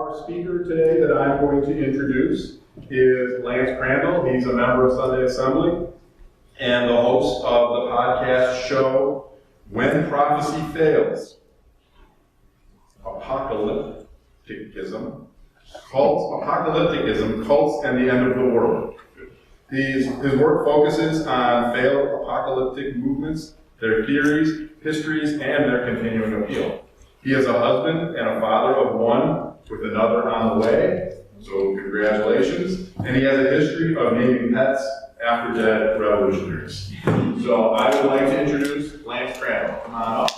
Our speaker today that I'm going to introduce is Lance Crandall. He's a member of Sunday Assembly and the host of the podcast show, When Prophecy Fails, Apocalypticism, Cults, and the End of the World. His work focuses on failed apocalyptic movements, their theories, histories, and their continuing appeal. He is a husband and a father of one with another on the way, so congratulations. And he has a history of naming pets after dead revolutionaries. So I would like to introduce Lance Crandall. Come on up.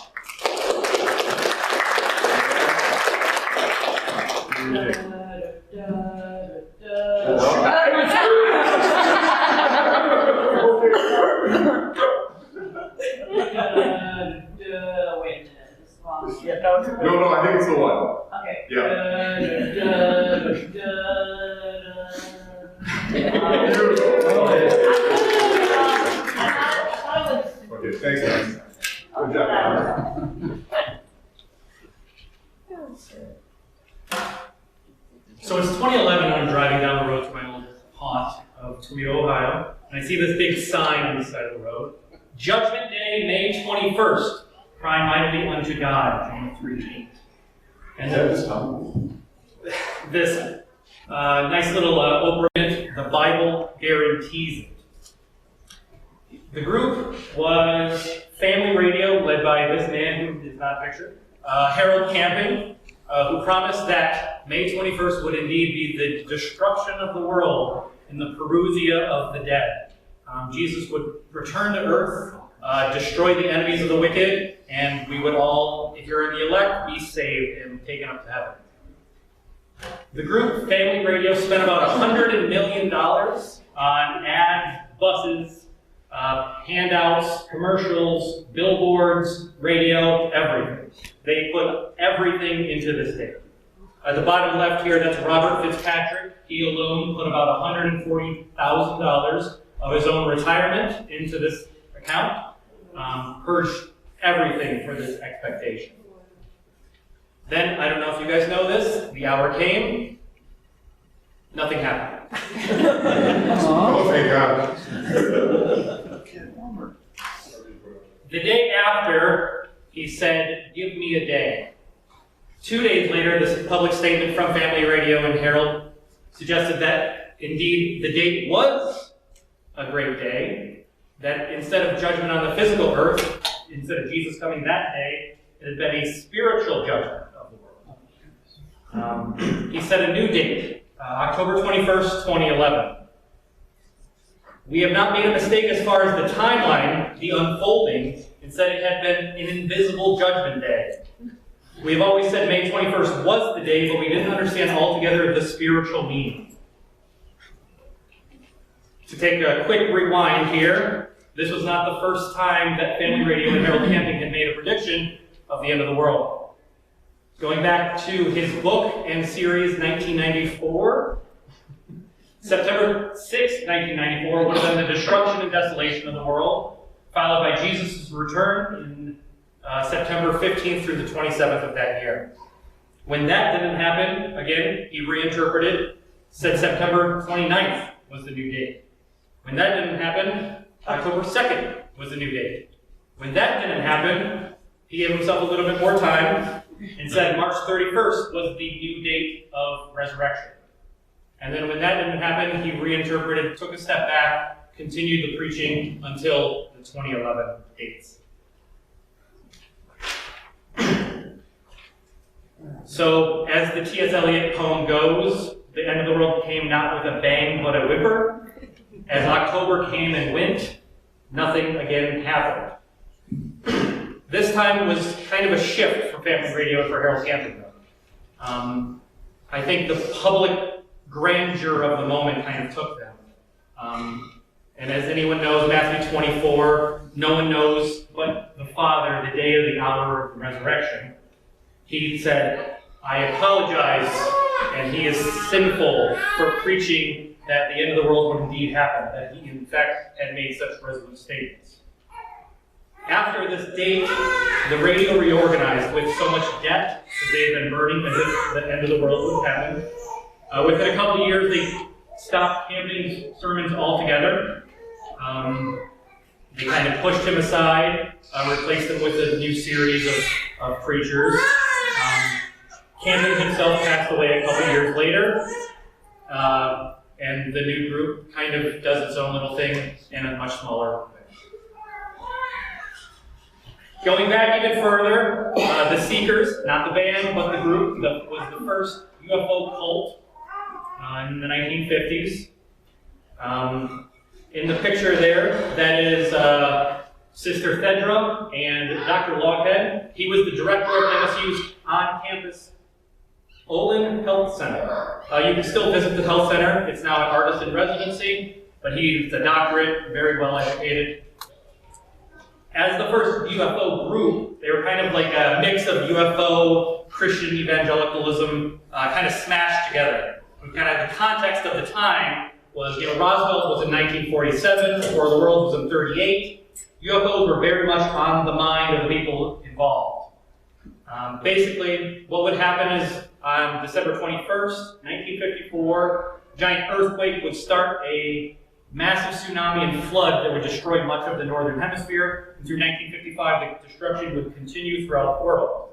No, I think it's the one. Okay. Yeah. Okay, thanks, guys. Good job. So it's 2011 and I'm driving down the road to my old haunt of Toledo, Ohio, and I see this big sign on the side of the road. Judgment Day, May 21st. Cry mightily unto God, John 3:8. And this nice little opening, the Bible guarantees it. The group was Family Radio, led by this man who is not pictured, Harold Camping, who promised that May 21st would indeed be the destruction of the world in the Perusia of the dead. Jesus would return to earth, destroy the enemies of the wicked, and we would all, if you're in the elect, be saved and taken up to heaven. The group, Family Radio, spent about $100 million on ads, buses, handouts, commercials, billboards, radio, everything. They put everything into this thing. At the bottom left here, that's Robert Fitzpatrick. He alone put about $140,000 of his own retirement into this account. Purged everything for this expectation. Then, I don't know if you guys know this, the hour came, nothing happened. Oh, thank God. The day after, he said, give me a day. 2 days later, this public statement from Family Radio and Herald suggested that indeed the date was a great day, that instead of judgment on the physical earth, instead of Jesus coming that day, it had been a spiritual judgment of the world. He set a new date, October 21st, 2011. We have not made a mistake as far as the timeline, the unfolding. Instead, it had been an invisible judgment day. We've always said May 21st was the day, but we didn't understand altogether the spiritual meaning. To take a quick rewind here, this was not the first time that Family Radio and Harold Camping had made a prediction of the end of the world. Going back to his book and series 1994, September 6, 1994 would have been the destruction and desolation of the world, followed by Jesus' return in September 15th through the 27th of that year. When that didn't happen, again, he reinterpreted, said September 29th was the new date. When that didn't happen, October 2nd was the new date. When that didn't happen, he gave himself a little bit more time and said March 31st was the new date of resurrection. And then when that didn't happen, he reinterpreted, took a step back, continued the preaching until the 2011 dates. So, as the T.S. Eliot poem goes, the end of the world came not with a bang but a whimper. As October came and went, nothing again happened. This time was kind of a shift for Family Radio and for Harold Camping. I think the public grandeur of the moment kind of took them. And as anyone knows, Matthew 24, no one knows but the Father the day or the hour of the resurrection. He said, I apologize, and he is sinful for preaching that the end of the world would indeed happen, that he in fact had made such resolute statements. After this date, the radio reorganized with so much debt that they had been burning as if the end of the world would happen. Within a couple of years, they stopped camping sermons altogether. They kind of pushed him aside, replaced him with a new series of preachers. Camden himself passed away a couple of years later, and the new group kind of does its own little thing in a much smaller way. Going back even further, the Seekers, not the band, but the group, was the first UFO cult in the 1950s. In the picture there, that is Sister Thedra and Dr. Loghead. He was the director of MSU's on-campus Olin Health Center. You can still visit the health center. It's now an artist in residency, but he's a doctorate, very well educated. As the first UFO group, they were kind of like a mix of UFO, Christian evangelicalism, kind of smashed together. And kind of the context of the time was, Roswell was in 1947, War of the Worlds was in 1938. UFOs were very much on the mind of the people involved. Basically, what would happen is on December 21st, 1954, a giant earthquake would start a massive tsunami and flood that would destroy much of the northern hemisphere. And through 1955, the destruction would continue throughout the world.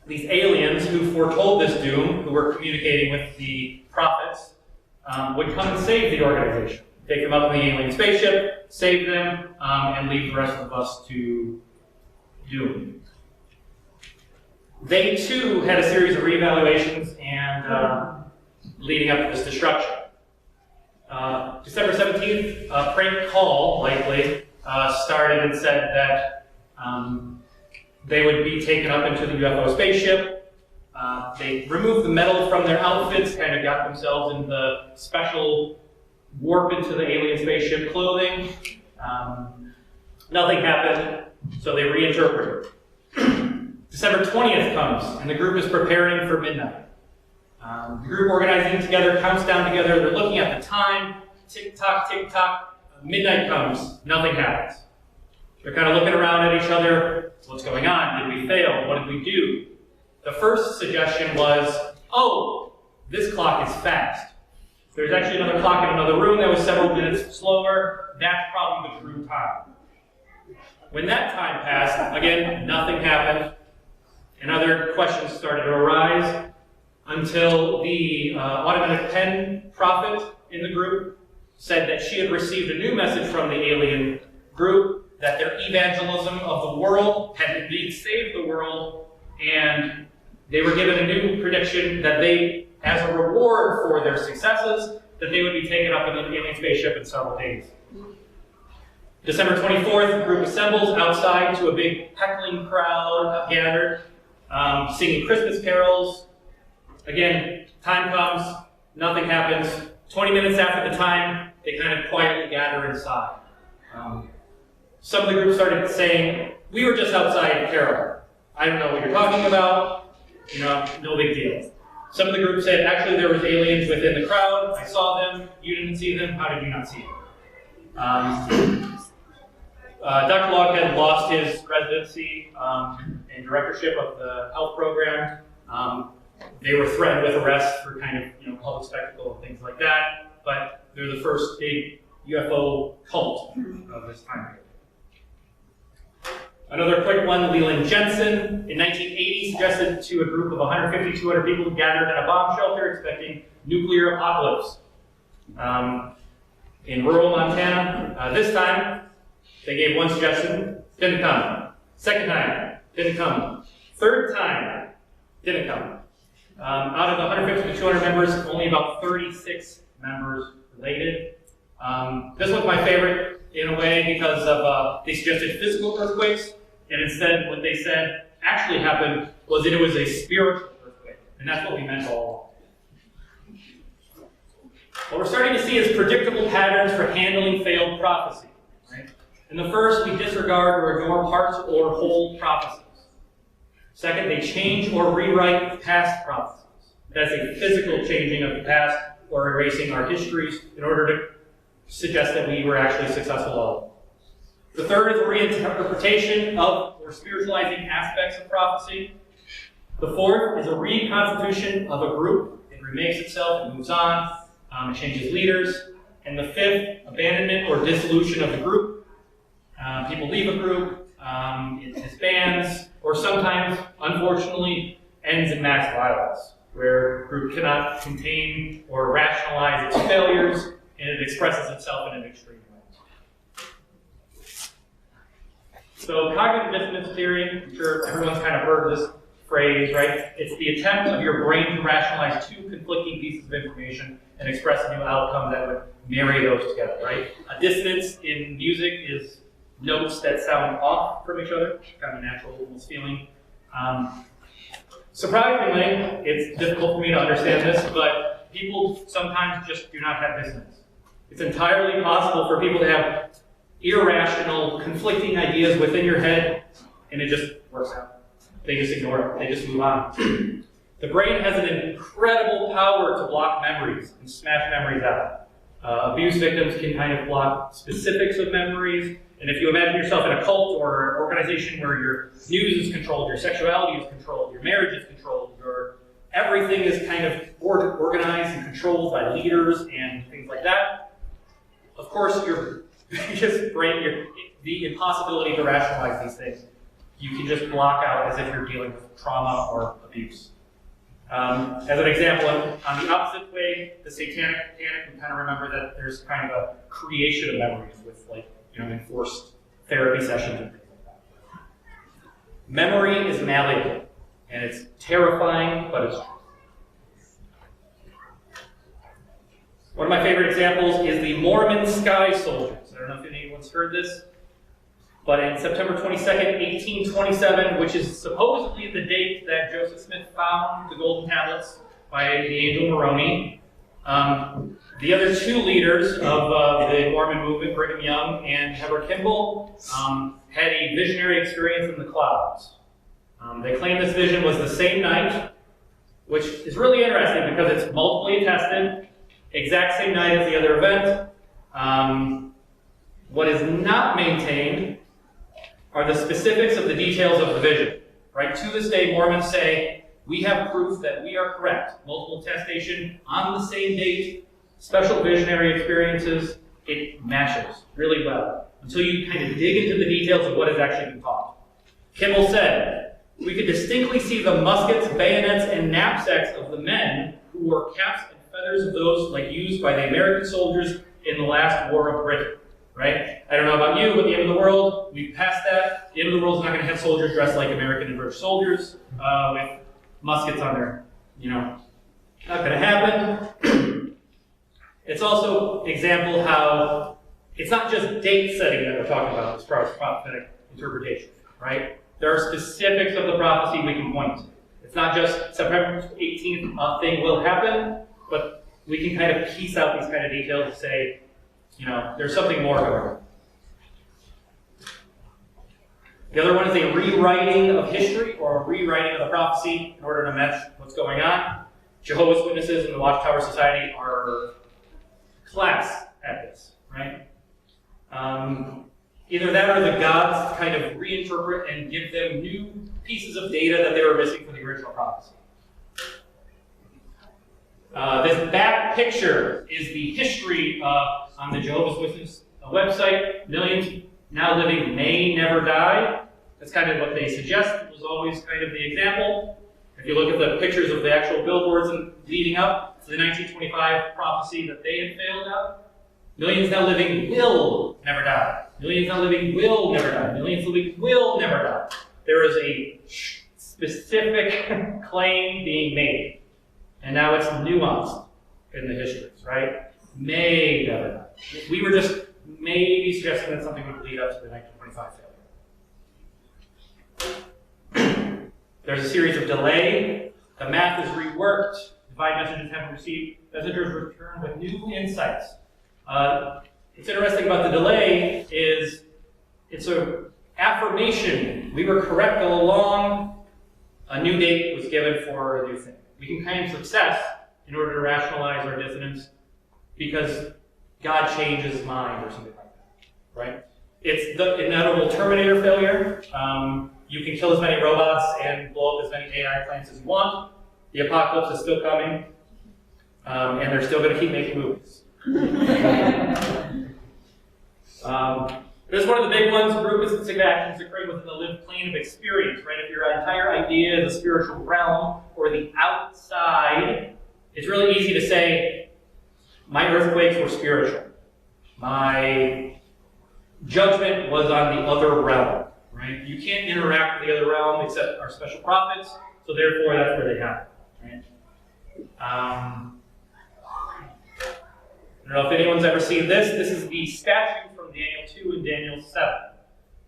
These aliens who foretold this doom, who were communicating with the prophets, would come and save the organization. Take them up in the alien spaceship, save them, and leave the rest of us to doom. They too had a series of reevaluations and leading up to this destruction. December 17th, a prank call, likely, started and said that they would be taken up into the UFO spaceship. They removed the metal from their outfits, kind of got themselves in the special warp into the alien spaceship clothing. Nothing happened, so they reinterpreted. December 20th comes, and the group is preparing for midnight. The group organizing together, counts down together, they're looking at the time, tick-tock, tick-tock, midnight comes, nothing happens. They're kind of looking around at each other, what's going on? Did we fail? What did we do? The first suggestion was, oh, this clock is fast. There's actually another clock in another room that was several minutes slower, that's probably the true time. When that time passed, again, nothing happened, and other questions started to arise, until the automatic pen prophet in the group said that she had received a new message from the alien group that their evangelism of the world had indeed saved the world, and they were given a new prediction that they, as a reward for their successes, that they would be taken up in an alien spaceship in several days. December 24th, the group assembles outside to a big heckling crowd gathered, singing Christmas carols. Again, time comes, nothing happens. 20 minutes after the time, they kind of quietly gather inside. Some of the group started saying, we were just outside Carol. I don't know what you're talking about. No big deal. Some of the group said, actually there was aliens within the crowd. I saw them. You didn't see them. How did you not see them? Dr. Loghead lost his residency and directorship of the health program. They were threatened with arrest for kind of public spectacle and things like that, but they're the first big UFO cult of this time period. Another quick one, Leland Jensen in 1980 suggested to a group of 150, 200 people gathered at a bomb shelter expecting nuclear apocalypse in rural Montana. This time, they gave one suggestion, didn't come. Second time, didn't come. Third time, didn't come. Out of the 150 to 200 members, only about 36 members related. This was my favorite in a way because of they suggested physical earthquakes, and instead what they said actually happened was that it was a spiritual earthquake, and that's what we meant all along. What we're starting to see is predictable patterns for handling failed prophecy. Right? In the first, we disregard or ignore parts or whole prophecies. Second, they change or rewrite past prophecies. That's a physical changing of the past or erasing our histories in order to suggest that we were actually successful all. The third is a reinterpretation of or spiritualizing aspects of prophecy. The fourth is a reconstitution of a group. It remakes itself, it moves on, it changes leaders. And the fifth, abandonment or dissolution of the group. People leave a group, it disbands, or sometimes, unfortunately, ends in mass violence, where a group cannot contain or rationalize its failures, and it expresses itself in an extreme way. So cognitive dissonance theory, I'm sure everyone's kind of heard this phrase, right? It's the attempt of your brain to rationalize two conflicting pieces of information and express a new outcome that would marry those together, right? A dissonance in music is notes that sound off from each other, kind of a natural almost feeling. Surprisingly, it's difficult for me to understand this, but people sometimes just do not have dissonance. It's entirely possible for people to have irrational, conflicting ideas within your head, and it just works out. They just ignore it. They just move on. The brain has an incredible power to block memories and smash memories out. Abuse victims can kind of block specifics of memories. And if you imagine yourself in a cult or an organization where your news is controlled, your sexuality is controlled, your marriage is controlled, everything is kind of organized and controlled by leaders and things like that, of course, your biggest brain, the impossibility to rationalize these things, you can just block out as if you're dealing with trauma or abuse. As an example, on the opposite way, the satanic panic, we kind of remember that there's kind of a creation of memories with enforced therapy sessions and things like that. Memory is malleable, and it's terrifying, but it's true. One of my favorite examples is the Mormon sky soldiers. I don't know if anyone's heard this, but in September 22nd, 1827, which is supposedly the date that Joseph Smith found the golden tablets by the angel Moroni, the other two leaders of the Mormon movement, Brigham Young and Heber Kimball, had a visionary experience in the clouds. They claim this vision was the same night, which is really interesting because it's multiply attested, exact same night as the other event. What is not maintained are the specifics of the details of the vision. Right? To this day, Mormons say, we have proof that we are correct. Multiple attestation on the same date, special visionary experiences, it matches really well until you kind of dig into the details of what has actually been taught. Kimball said, we could distinctly see the muskets, bayonets, and knapsacks of the men who wore caps and feathers of those like used by the American soldiers in the last war of Britain. Right? I don't know about you, but the end of the world, we've passed that. The end of the world is not going to have soldiers dressed like American and British soldiers with muskets on their, not going to happen. It's also an example how it's not just date setting that we're talking about as far as prophetic interpretation, right? There are specifics of the prophecy we can point to. It's not just September 18th, a thing will happen, but we can kind of piece out these kind of details and say, there's something more going on. The other one is a rewriting of history or a rewriting of the prophecy in order to match what's going on. Jehovah's Witnesses and the Watchtower Society are class at this, right? Either that or the gods kind of reinterpret and give them new pieces of data that they were missing from the original prophecy. This back picture is the history on the Jehovah's Witness website. Millions now living may never die. That's kind of what they suggest. It was always kind of the example. If you look at the pictures of the actual billboards leading up to the 1925 prophecy that they had failed out, millions now living will never die. Millions now living will never die. Millions living will never die. There is a specific claim being made. And now it's nuanced in the histories, right? May never die. We were just maybe suggesting that something would lead up to the 1925 failure. There's a series of delay. The math is reworked. Divine messages have received. Messengers return with new insights. What's interesting about the delay is it's an affirmation. We were correct all along. A new date was given for a new thing. We can claim success in order to rationalize our dissonance because God changed his mind or something like that, right? It's the inevitable Terminator failure. You can kill as many robots and blow up as many AI plants as you want. The apocalypse is still coming, and they're still going to keep making movies. There's one of the big ones, group is specific actions occurring within the lived plane of experience, right? If your entire idea is a spiritual realm or the outside, it's really easy to say, my earthquakes were spiritual. My judgment was on the other realm, right? You can't interact with the other realm except our special prophets, so therefore that's where they happen, right? I don't know if anyone's ever seen this. This is the statue from Daniel 2 and Daniel 7.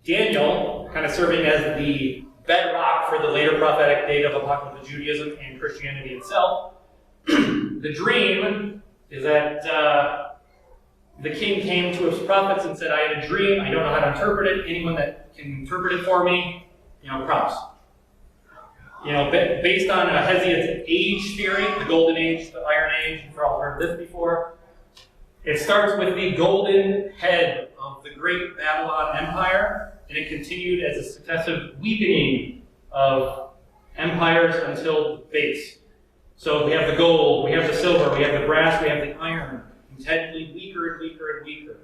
Daniel, kind of serving as the bedrock for the later prophetic date of apocalyptic Judaism and Christianity itself. The dream is that the king came to his prophets and said, I had a dream, I don't know how to interpret it. Anyone that can interpret it for me, props. Based on Hezekiah's age theory, the Golden Age, the Iron Age, you've all heard this before. It starts with the golden head of the great Babylon Empire, and it continued as a successive weakening of empires until the base. So we have the gold, we have the silver, we have the brass, we have the iron, intensely weaker and weaker and weaker.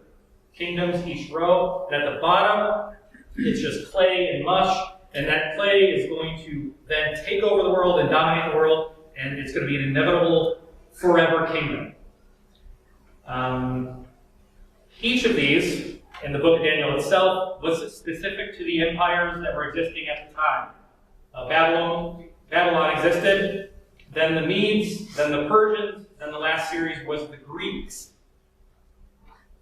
Kingdoms, each row, and at the bottom, it's just clay and mush, and that clay is going to then take over the world and dominate the world, and it's going to be an inevitable forever kingdom. Each of these, in the book of Daniel itself, was specific to the empires that were existing at the time. Babylon existed, then the Medes, then the Persians, then the last series was the Greeks.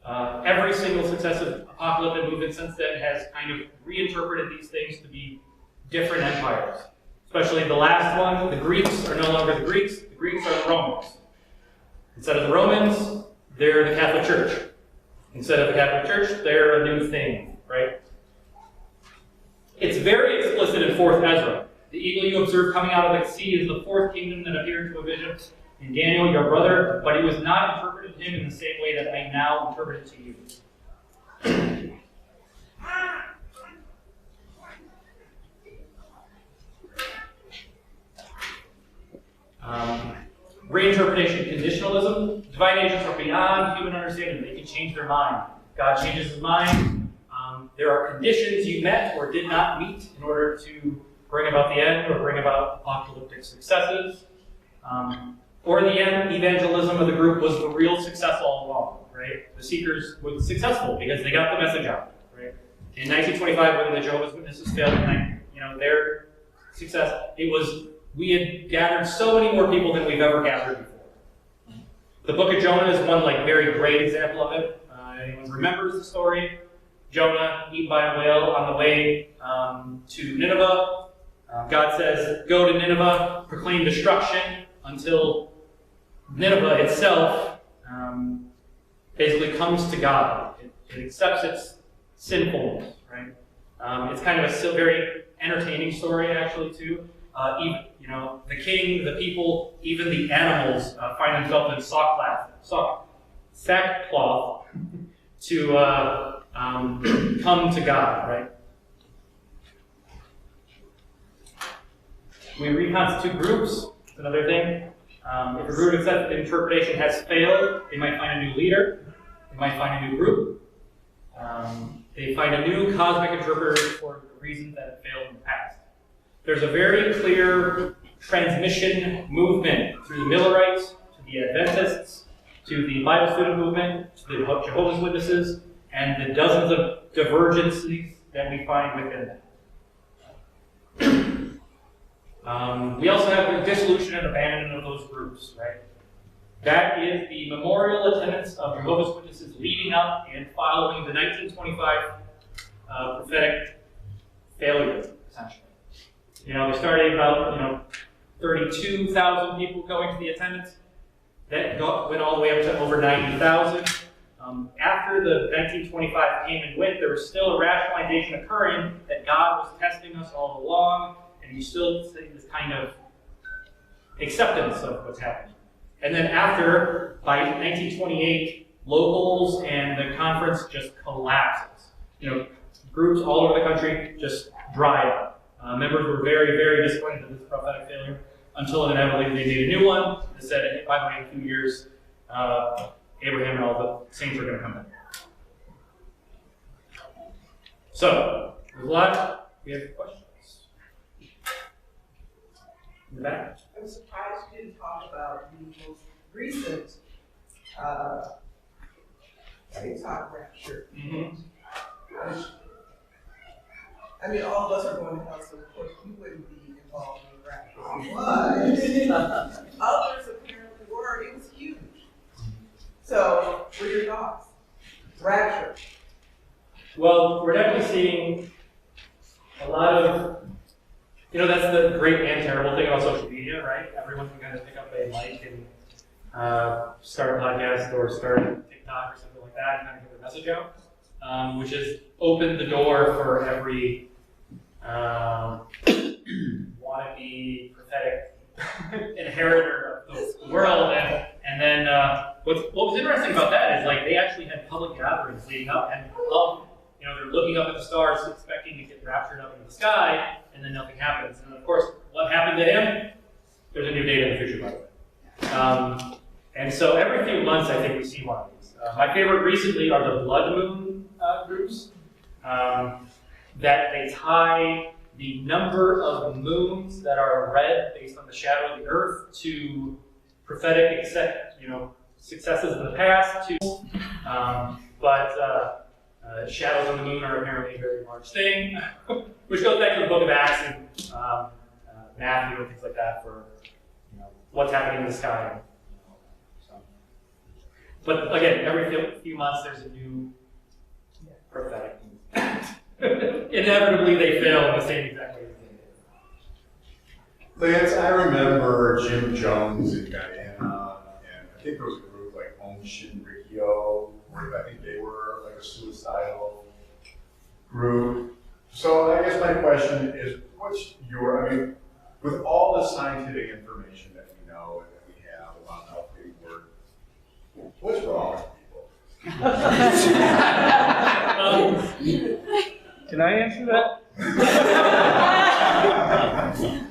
Every single successive apocalyptic movement since then has kind of reinterpreted these things to be different empires. Especially the last one, the Greeks are no longer the Greeks are the Romans. Instead of the Romans, they're the Catholic Church. Instead of the Catholic Church, they're a new thing, right? It's very explicit in 4th Ezra. The eagle you observe coming out of the sea is the fourth kingdom that appeared to a vision in Daniel, your brother, but he was not interpreted to him in the same way that I now interpret it to you. Reinterpretation, conditionalism. Divine agents are beyond human understanding. They can change their mind. God changes his mind. There are conditions you met or did not meet in order to bring about the end or bring about apocalyptic successes. Or the end, evangelism of the group was the real success all along, right? The seekers were successful because they got the message out, right? In 1925, when the Jehovah's Witnesses failed, their success, it was, we had gathered so many more people than we've ever gathered before. The book of Jonah is one very great example of it. Anyone remembers the story? Jonah eaten by a whale on the way to Nineveh. God says, go to Nineveh, proclaim destruction until Nineveh itself basically comes to God. It accepts its sinfulness, right? It's kind of a very entertaining story, actually, too. The king, the people, even the animals find themselves in sackcloth to come to God, right? We reconstitute groups. That's another thing. If a group accepted interpretation has failed, they might find a new leader. They might find a new group. They find a new cosmic interpreter for the reasons that it failed in the past. There's a very clear transmission movement through the Millerites, to the Adventists, to the Bible student movement, to the Jehovah's Witnesses, and the dozens of divergences that we find within them. We also have the dissolution and abandonment of those groups, right? That is the memorial attendance of Jehovah's Witnesses leading up and following the 1925 prophetic failure, essentially. They started about 32,000 people going to the attendance. That went all the way up to over 90,000. After the 1925 came and went, there was still a rationalization occurring that God was testing us all along, and you still see this kind of acceptance of what's happening. And then after, by 1928, locals and the conference just collapses. groups all over the country just dried up. Members were very, very disappointed at this prophetic failure until inevitably they made a new one that said, by the way, in a few years, Abraham and all the saints are going to come back. So, there's a lot. We have questions. In the back? I'm surprised you didn't talk about the most recent TikTok rapture. I mean, all of us are going to hell, so of course you wouldn't be involved in the rapture. But others apparently were. It was huge. So, what are your thoughts? Rapture. Well, we're definitely seeing a lot of, that's the great and terrible thing about social media, right? Everyone can kind of pick up a mic and start a podcast or start a TikTok or something like that and kind of get their message out, which has opened the door for every wannabe prophetic inheritor of the world. And then what was interesting about that is they actually had public gatherings leading up and they're looking up at the stars expecting to get raptured up into the sky, and then nothing happens. And of course, what happened to him? There's a new date in the future, by the way. And so every few months, I think we see one of these. My favorite recently are the blood moon groups, that they tie the number of moons that are red based on the shadow of the earth to prophetic successes in the past. Shadows on the moon are apparently a very large thing, which goes back to the book of Acts and Matthew and things like that for what's happening in the sky. But again, every few months there's a new prophetic. Inevitably they fail in the same exact way they did. Lance, I remember Jim Jones in Guyana, and I think there was a group like Om Shinrikyo, where I think they were like a suicidal group. So I guess my question is, with all the scientific information that we know and that we have about how things work, what's wrong with people? Can I answer that?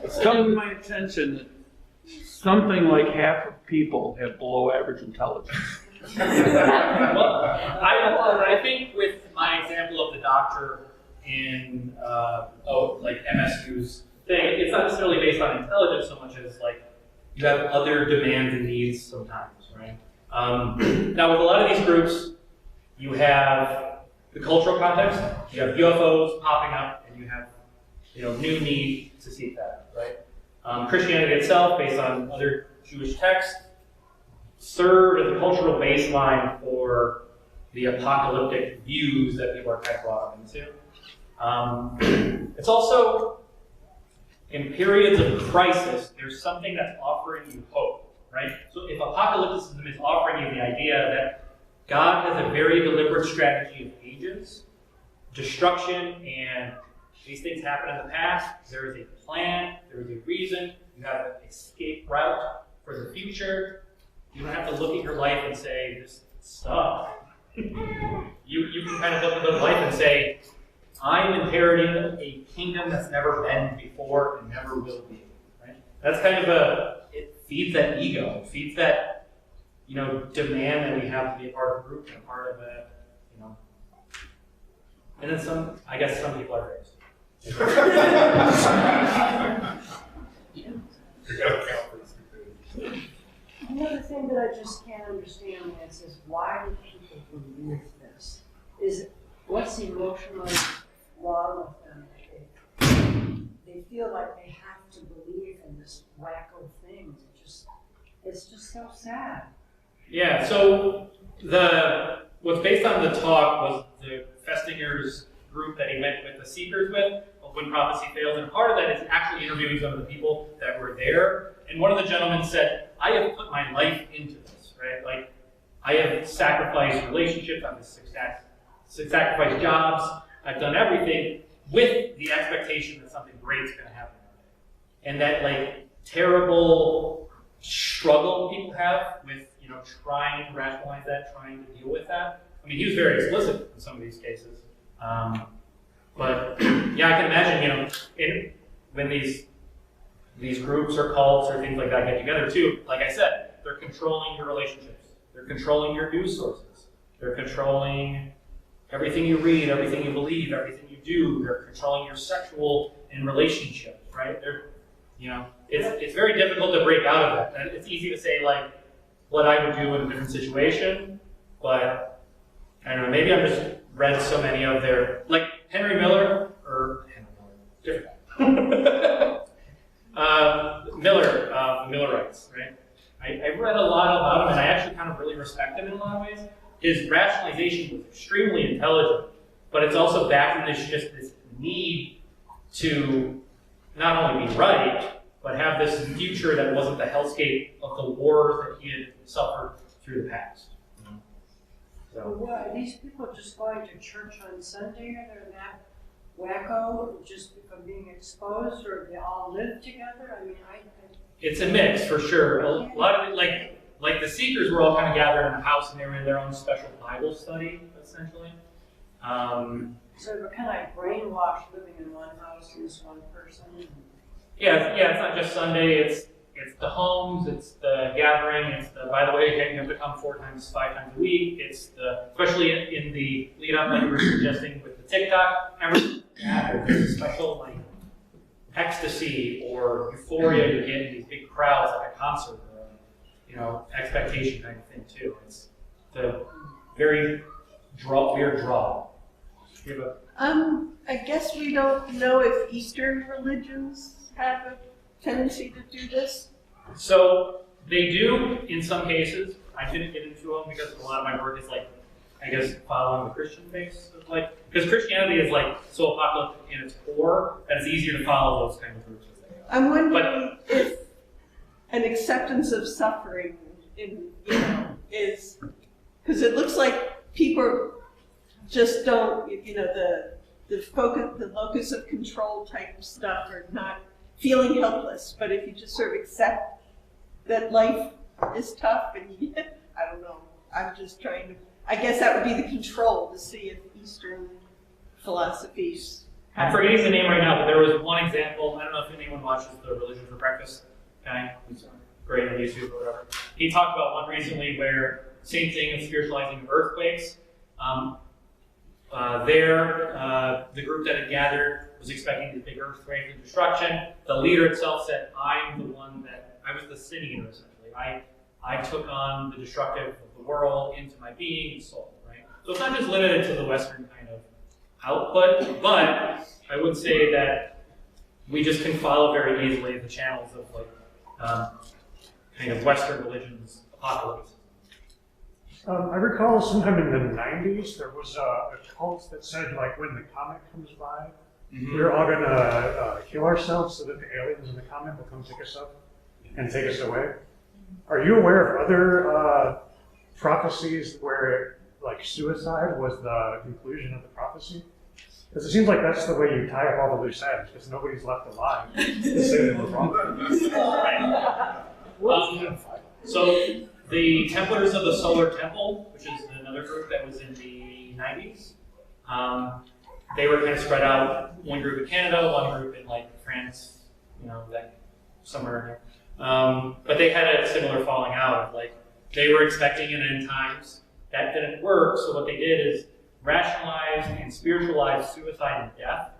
It's come to my attention that something like half of people have below average intelligence. Well, I think with my example of the doctor in MSU's thing, it's not necessarily based on intelligence so much as you have other demands and needs sometimes, right? Now with a lot of these groups, you have the cultural context, you have UFOs popping up, and you have new need to seek that, right? Christianity itself, based on other Jewish texts, served as a cultural baseline for the apocalyptic views that people are kind of brought up into. It's also, in periods of crisis, there's something that's offering you hope, right? So if apocalypticism is offering you the idea that God has a very deliberate strategy of ages, destruction, and these things happen in the past, there is a plan, there is a reason, you have an escape route for the future. You don't have to look at your life and say, this sucks. You can kind of look at life and say, I'm inheriting a kingdom that's never been before and never will be. Right? That's kind of it feeds that ego. It feeds that, demand that we have to be a part of a group and a part of a, And then some people are raised. Another thing that I just can't understand, Lance, is why do people believe this? What's emotionally wrong with them? They feel like they have to believe in this wacko thing. It's just so sad. Yeah, so what's based on the talk was the Festinger's group that he went with the Seekers with, When Prophecy Fails, and part of that is actually interviewing some of the people that were there. And one of the gentlemen said, I have put my life into this, right? I have sacrificed relationships, I've sacrificed jobs, I've done everything with the expectation that something great's going to happen. And that terrible struggle people have with trying to rationalize that, trying to deal with that. I mean, he was very explicit in some of these cases. But yeah, I can imagine, when these groups or cults or things like that get together too, like I said, they're controlling your relationships. They're controlling your news sources. They're controlling everything you read, everything you believe, everything you do. They're controlling your sexual and relationships, right? It's very difficult to break out of that. And it's easy to say like what I would do in a different situation, but I don't know, maybe I've just read so many of their, like Henry Miller, different Miller, Millerites, right? I've read a lot about him, and I actually kind of really respect him in a lot of ways. His rationalization was extremely intelligent, but it's also back in this need to not only be right, but have this future that wasn't the hellscape of the wars that he had suffered through the past. So what, are these people just going to church on Sunday, or they're that wacko just from being exposed, or they all live together? I mean, It's a mix for sure. A lot of it, like the Seekers were all kind of gathered in a house, and they were in their own special Bible study, essentially. So they're kind of like brainwashed, living in one house with this one person. Yeah, it's not just Sunday. It's the homes. It's the gathering. It's the, by the way, you have to come 4 times, 5 times a week. It's the, especially in the lead up, like you were suggesting with the TikTok. There's a special like ecstasy or euphoria you get in these big crowds at a concert, or expectation kind of thing too. It's the very weird draw. You have I guess we don't know if Eastern religions have a tendency to do this. So they do in some cases. I didn't get into them because a lot of my work is like, I guess, following the Christian faith. Because Christianity is like so apocalyptic in its core that it's easier to follow those kind of groups as they are. I'm wondering if an acceptance of suffering is, because it looks like people just don't, the focus, the locus of control type of stuff, are not feeling helpless. But if you just sort of accept that life is tough, and I don't know, I'm just trying to, I guess that would be the control, to see if Eastern philosophies I'm forgetting the name right now, but there was one example. I don't know if anyone watches the Religion for Breakfast guy, who's great on YouTube or whatever. He talked about one recently where same thing, spiritualizing of earthquakes. The group that had gathered was expecting these big earthquakes and destruction. The leader itself said, I was the sin eater, essentially. I took on the destructive of the world into my being and soul, right? So it's not just limited to the Western kind of output, but I would say that we just can follow very easily the channels of kind of Western religions apocalypse. I recall sometime in the 90s, there was a cult that said, like, when the comet comes by, we're all going to kill ourselves so that the aliens in the comet will come pick us up and take us away. Are you aware of other prophecies where, like, suicide was the conclusion of the prophecy? Because it seems like that's the way you tie up all the loose ends, because nobody's left alive to say they were wrong. So the Templars of the Solar Temple, which is another group that was in the 90s, they were kind of spread out. One group in Canada, one group in like France, that somewhere in there. But they had a similar falling out of like they were expecting an end times. That didn't work, so what they did is rationalize and spiritualize suicide and death,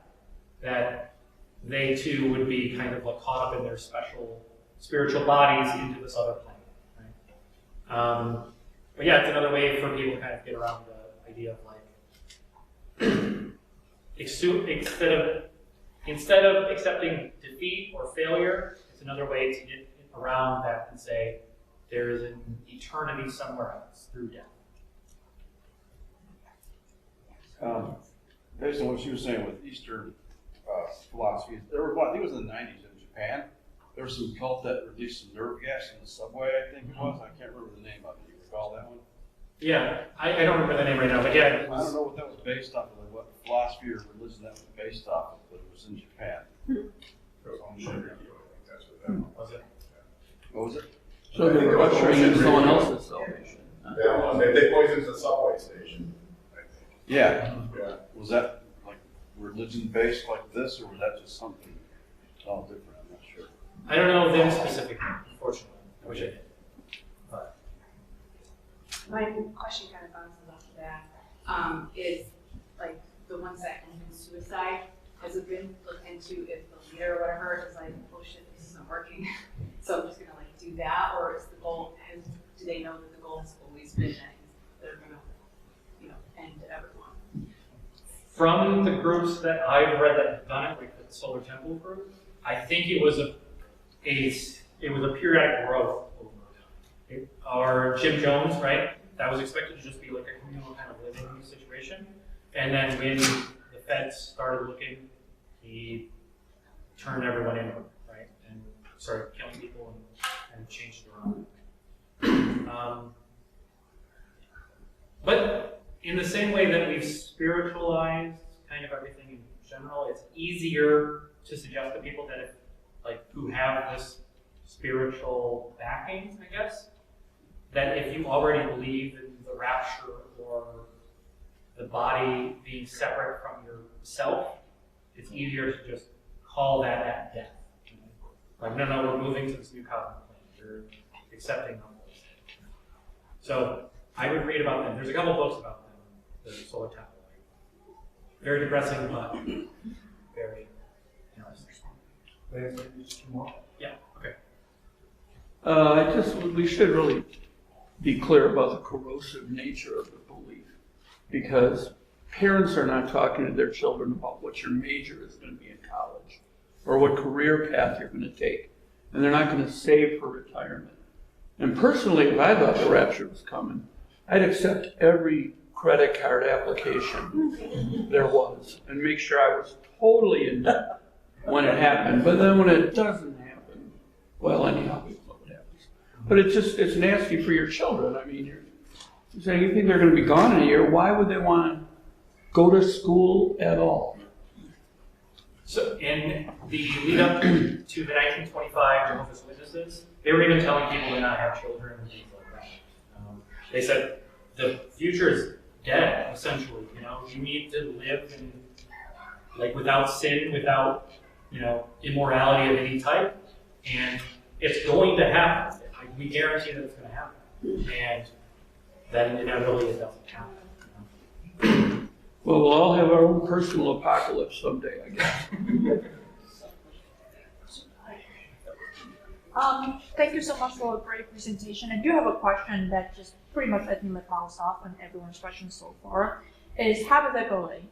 that they too would be kind of like caught up in their special spiritual bodies into this other plane. Right? But yeah, it's another way for people to kind of get around the idea of like instead of accepting defeat or failure, it's another way to get around that and say there is an eternity somewhere else through death. Based on what she was saying with Eastern philosophies, there was one, I think it was in the 90s in Japan. There was some cult that released some nerve gas in the subway, I think it was. I can't remember the name of it. You recall that one? Yeah, I don't remember the name right now, but yeah. I don't know what that was based off of, like what philosophy or religion that was based off of, but it was in Japan. That's what that Was it? What was it? So they were ushering in someone else's salvation. Yeah, they poisoned the subway station. Yeah. Yeah. Was that like religion-based like this, or was that just something all different? I'm not sure. I don't know them specifically, unfortunately. I wish I did. But My question kind of bounces off of that. Is like the ones that end in suicide, has it been looked into if the leader or whatever is like, oh shit, this isn't working, so I'm just gonna like do that, or is the goal, do they know that the goal has always been that they're gonna, end everyone? from the groups that I've read that have done it, like the Solar Temple group, I think it was a periodic growth over time. Our Jim Jones, right? That was expected to just be like a communal kind of living situation. And then when the feds started looking, he turned everyone in, right? And started killing people and changed it around. But in the same way that we've spiritualized kind of everything in general, it's easier to suggest to people that who have this spiritual backing, I guess, that if you already believe in the rapture or the body being separate from yourself, it's easier to just call that at death. Like, no, we're moving to this new cosmic plane. You're accepting all this. So I would read about them. There's a couple books about them, the Solar Temple. Very depressing, but very interesting. Yeah, okay. We should really be clear about the corrosive nature of the belief, because parents are not talking to their children about what your major is going to be in college or what career path you're going to take, and they're not going to save for retirement. And personally, if I thought the rapture was coming, I'd accept every credit card application there was and make sure I was totally in debt when it happened. But then when it doesn't happen, well, anyhow, we know what happens. But it's nasty for your children. I mean, you're saying you think they're going to be gone in a year. Why would they want to go to school at all? So in the lead up to the 1925 Jehovah's Witnesses, they were even telling people to not have children and things like that. They said the future is dead, essentially. You need to live in, without sin, without immorality of any type, and it's going to happen. We guarantee that it's going to happen, and then inevitably it doesn't happen. Well, we'll all have our own personal apocalypse someday, I guess. Thank you so much for a great presentation. I do have a question that just pretty much I think that bounced off on everyone's questions so far. Is hypothetically,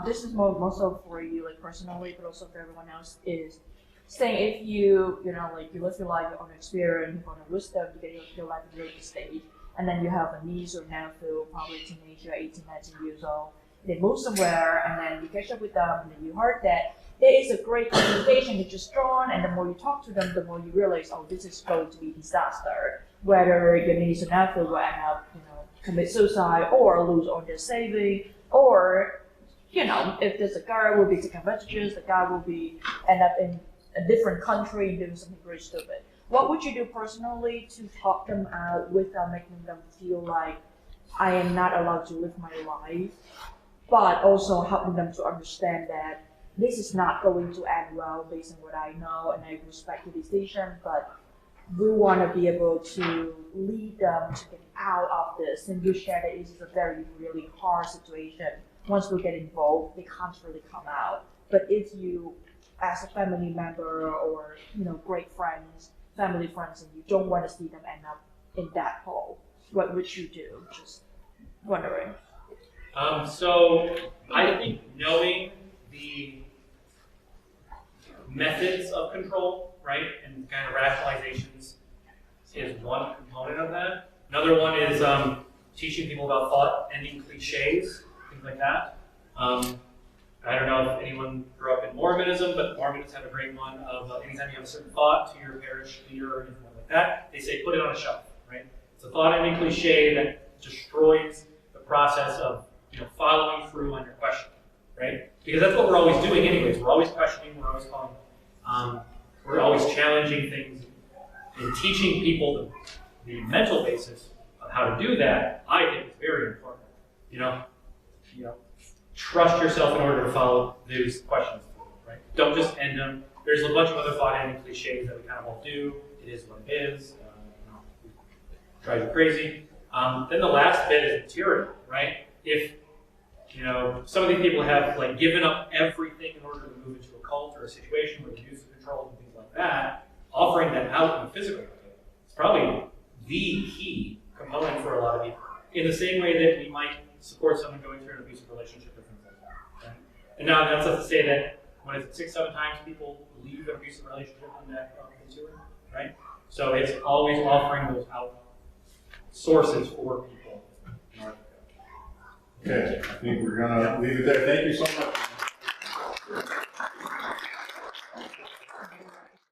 this is most for you personally, but also for everyone else, is saying if you live your life, your own experience, your own wisdom, you get your life in later stage, and then you have a niece or nephew, probably a teenager, 18, 19 years old, they move somewhere, and then you catch up with them, and then you heard that there is a great conversation that just drawn, and the more you talk to them, the more you realize, oh, this is going to be a disaster. Whether your niece or nephew will end up, commit suicide or lose all their saving, or, if there's a girl will be taking advantages, the guy will end up in a different country and doing something very stupid. What would you do personally to talk them out without making them feel like I am not allowed to live my life, but also helping them to understand that this is not going to end well based on what I know, and I respect the decision, but we want to be able to lead them to get out of this, and you share that this is a very, really hard situation. Once we get involved, they can't really come out. But if you, as a family member or great friends, family friends, and you don't want to see them end up in that hole, what would you do? Just wondering. So I think knowing the methods of control, right, and kind of rationalizations is one component of that. Another one is teaching people about thought, ending cliches, things like that. I don't know if anyone grew up in Mormonism, but Mormons have a great one of anytime you have a certain thought to your parish leader or anything like that, they say put it on a shelf, right? It's a thought-ending cliche that destroys the process of following through on your question, right? Because that's what we're always doing anyways. We're always questioning, we're always calling. We're always challenging things and teaching people the mental basis of how to do that. I think is very important. trust yourself in order to follow those questions, right? Don't just end them. There's a bunch of other thought-ending cliches that we kind of all do. It is what it is. Drives you crazy. Then the last bit is material, right? If some of these people have like given up everything in order to move into a cult or a situation with abuse of control and things like that, offering that out in the physical way is probably the key component for a lot of people. In the same way that we might support someone going through an abusive relationship or things like that. Right? And now that's not to say that when it's 6-7 times people leave an abusive relationship and that into it, right? So it's always offering those out sources for people. Okay, I think we're gonna leave it there. Thank you so much.